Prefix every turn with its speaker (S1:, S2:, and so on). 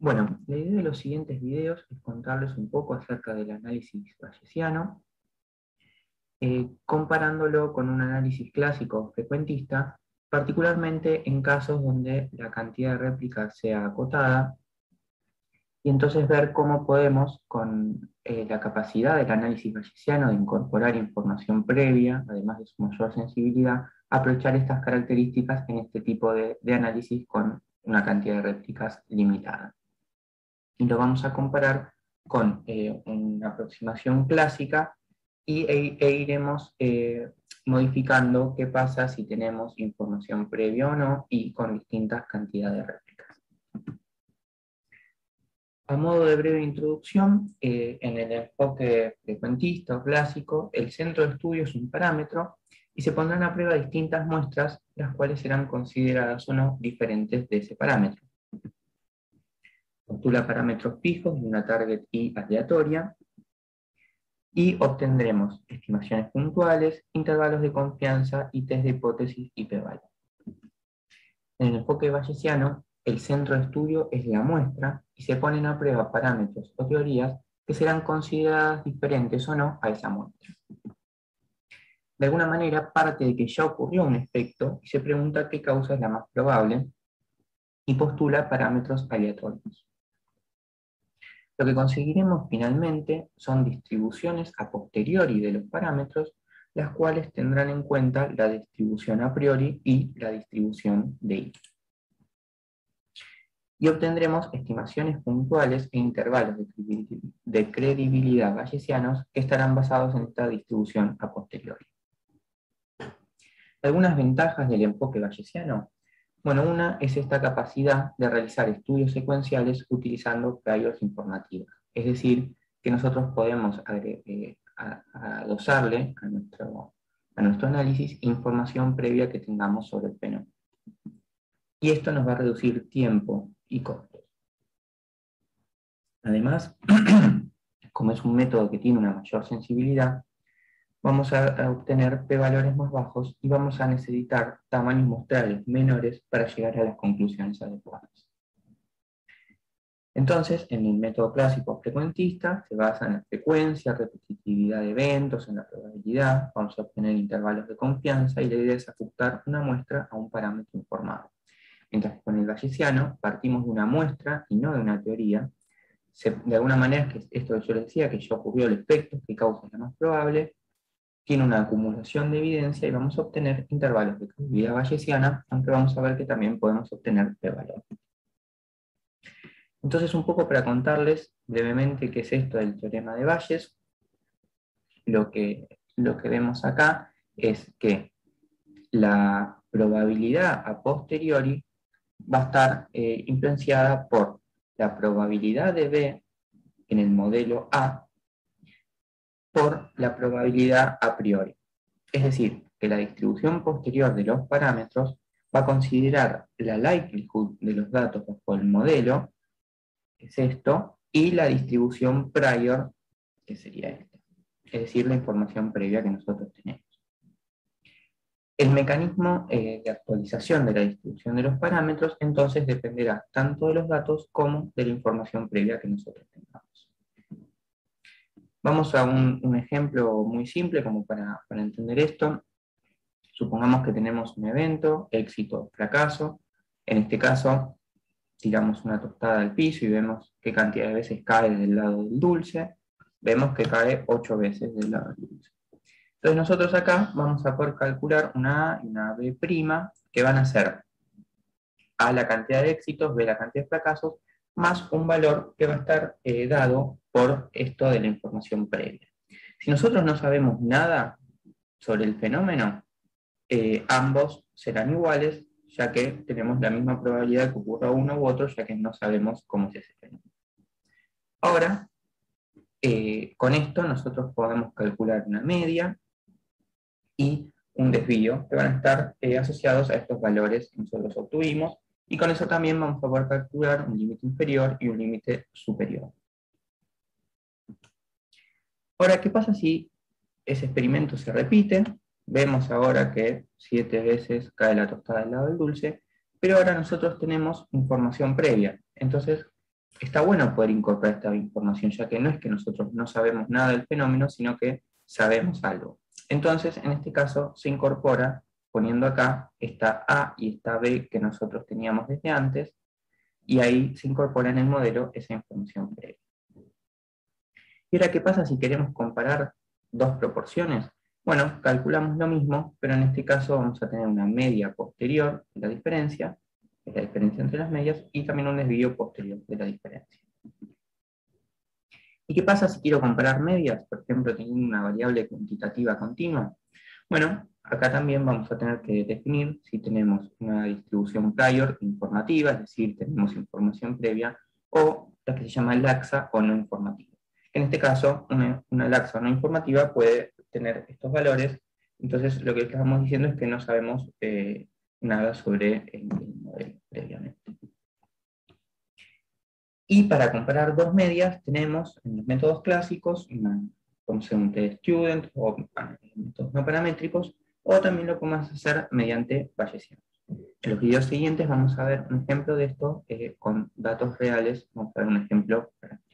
S1: Bueno, la idea de los siguientes videos es contarles un poco acerca del análisis bayesiano, comparándolo con un análisis clásico frecuentista, particularmente en casos donde la cantidad de réplicas sea acotada, y entonces ver cómo podemos, con la capacidad del análisis bayesiano de incorporar información previa, además de su mayor sensibilidad, aprovechar estas características en este tipo de análisis con una cantidad de réplicas limitada. Y lo vamos a comparar con una aproximación clásica e iremos modificando qué pasa si tenemos información previa o no y con distintas cantidades de réplicas. A modo de breve introducción, en el enfoque frecuentista o clásico, el centro de estudio es un parámetro y se pondrán a prueba distintas muestras, las cuales serán consideradas o no diferentes de ese parámetro. Postula parámetros fijos de una target y aleatoria y obtendremos estimaciones puntuales, intervalos de confianza y test de hipótesis y p-value. En el enfoque bayesiano, el centro de estudio es la muestra y se ponen a prueba parámetros o teorías que serán consideradas diferentes o no a esa muestra. De alguna manera parte de que ya ocurrió un efecto y se pregunta qué causa es la más probable y postula parámetros aleatorios. Lo que conseguiremos finalmente son distribuciones a posteriori de los parámetros, las cuales tendrán en cuenta la distribución a priori y la distribución de I. Y obtendremos estimaciones puntuales e intervalos de credibilidad bayesianos que estarán basados en esta distribución a posteriori. Algunas ventajas del enfoque bayesiano. Bueno, una es esta capacidad de realizar estudios secuenciales utilizando priors informativas. Es decir, que nosotros podemos adosarle a nuestro análisis información previa que tengamos sobre el fenómeno. Y esto nos va a reducir tiempo y costos. Además, como es un método que tiene una mayor sensibilidad, vamos a obtener p-valores más bajos y vamos a necesitar tamaños muestrales menores para llegar a las conclusiones adecuadas. Entonces, en el método clásico frecuentista se basa en la frecuencia, repetitividad de eventos, en la probabilidad, vamos a obtener intervalos de confianza y la idea es ajustar una muestra a un parámetro informado. Mientras que con el bayesiano partimos de una muestra y no de una teoría. De alguna manera, que esto que yo les decía, que ya ocurrió el efecto, que causa la más probable, tiene una acumulación de evidencia y vamos a obtener intervalos de credibilidad bayesiana, aunque vamos a ver que también podemos obtener p-valor. Entonces, un poco para contarles brevemente qué es esto del teorema de Bayes, lo que vemos acá es que la probabilidad a posteriori va a estar influenciada por la probabilidad de B en el modelo A por la probabilidad a priori. Es decir, que la distribución posterior de los parámetros va a considerar la likelihood de los datos bajo el modelo, que es esto, y la distribución prior, que sería esta. Es decir, la información previa que nosotros tenemos. El mecanismo de actualización de la distribución de los parámetros entonces dependerá tanto de los datos como de la información previa que nosotros tengamos. Vamos a un ejemplo muy simple como para entender esto. Supongamos que tenemos un evento, éxito, fracaso. En este caso, tiramos una tostada al piso y vemos qué cantidad de veces cae del lado del dulce. Vemos que cae 8 veces del lado del dulce. Entonces nosotros acá vamos a poder calcular una A y una B', que van a ser A la cantidad de éxitos, B la cantidad de fracasos, más un valor que va a estar dado por esto de la información previa. Si nosotros no sabemos nada sobre el fenómeno, ambos serán iguales, ya que tenemos la misma probabilidad de que ocurra uno u otro, ya que no sabemos cómo es ese fenómeno. Ahora, con esto nosotros podemos calcular una media y un desvío que van a estar asociados a estos valores que nosotros obtuvimos, y con eso también vamos a poder calcular un límite inferior y un límite superior. Ahora, ¿qué pasa si ese experimento se repite? Vemos ahora que 7 veces cae la tostada del lado del dulce, pero ahora nosotros tenemos información previa. Entonces, está bueno poder incorporar esta información, ya que no es que nosotros no sabemos nada del fenómeno, sino que sabemos algo. Entonces, en este caso, se incorpora poniendo acá esta A y esta B que nosotros teníamos desde antes, y ahí se incorpora en el modelo esa información previa. ¿Y ahora qué pasa si queremos comparar dos proporciones? Bueno, calculamos lo mismo, pero en este caso vamos a tener una media posterior de la diferencia entre las medias, y también un desvío posterior de la diferencia. ¿Y qué pasa si quiero comparar medias? Por ejemplo, teniendo una variable cuantitativa continua. Bueno, acá también vamos a tener que definir si tenemos una distribución prior informativa, es decir, tenemos información previa, o la que se llama laxa o no informativa. En este caso, una laxa o no informativa puede tener estos valores, entonces lo que estamos diciendo es que no sabemos nada sobre el modelo previamente. Y para comparar dos medias tenemos en los métodos clásicos, podemos hacer un t-student o métodos no paramétricos, o también lo podemos hacer mediante Bayesianos. En los videos siguientes vamos a ver un ejemplo de esto con datos reales. Vamos a ver un ejemplo práctico.